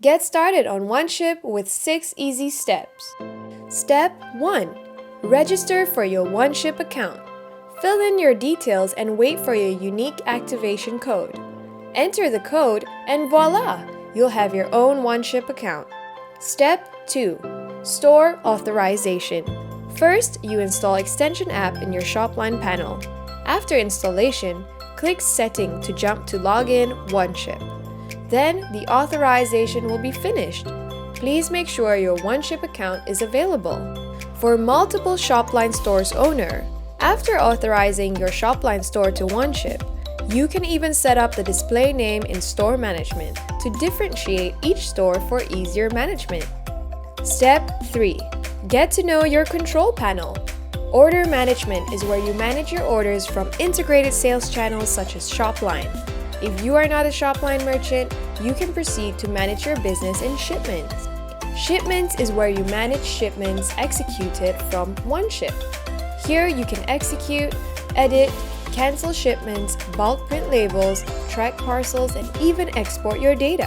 Get started on OneShip with 6 easy steps. Step 1. Register for your OneShip account. Fill in your details and wait for your unique activation code. Enter the code and voila! You'll have your own OneShip account. Step 2. Store Authorization. First, you install Extension app in your SHOPLINE panel. After installation, click Setting to jump to Login OneShip. Then, the authorization will be finished. Please make sure your OneShip account is available. For multiple SHOPLINE stores owner, after authorizing your SHOPLINE store to OneShip, you can even set up the display name in Store Management to differentiate each store for easier management. Step 3. Get to know your control panel. Order management is where you manage your orders from integrated sales channels such as SHOPLINE. If you are not a SHOPLINE merchant, you can proceed to manage your business in Shipments. Shipments is where you manage shipments executed from OneShip. Here you can execute, edit, cancel shipments, bulk print labels, track parcels, and even export your data.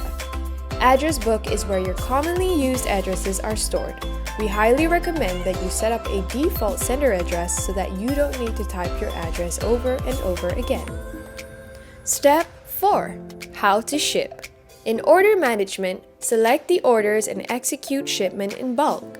Address book is where your commonly used addresses are stored. We highly recommend that you set up a default sender address so that you don't need to type your address over and over again. Step 4. How to ship. In order management, select the orders and execute shipment in bulk.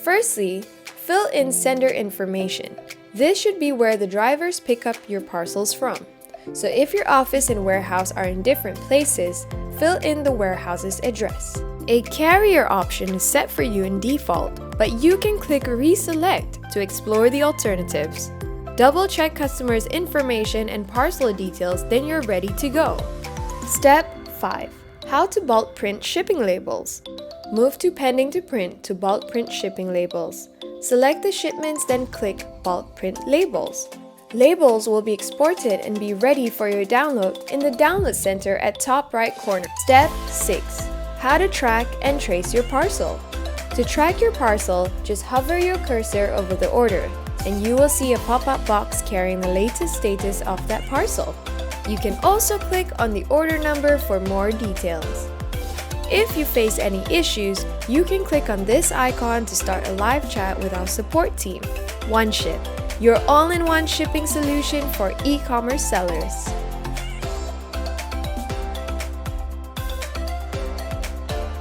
Firstly, fill in sender information. This should be where the drivers pick up your parcels from. So if your office and warehouse are in different places, fill in the warehouse's address. A carrier option is set for you in default, but you can click Reselect to explore the alternatives. Double check customers' information and parcel details, then you're ready to go. Step 5. How to bulk print shipping labels. Move to Pending to Print to bulk print shipping labels. Select the shipments, then click Bulk Print Labels. Labels will be exported and be ready for your download in the Download Center at top right corner. Step 6. How to track and trace your parcel. To track your parcel, just hover your cursor over the order, and you will see a pop-up box carrying the latest status of that parcel. You can also click on the order number for more details. If you face any issues, you can click on this icon to start a live chat with our support team. OneShip, your all-in-one shipping solution for e-commerce sellers.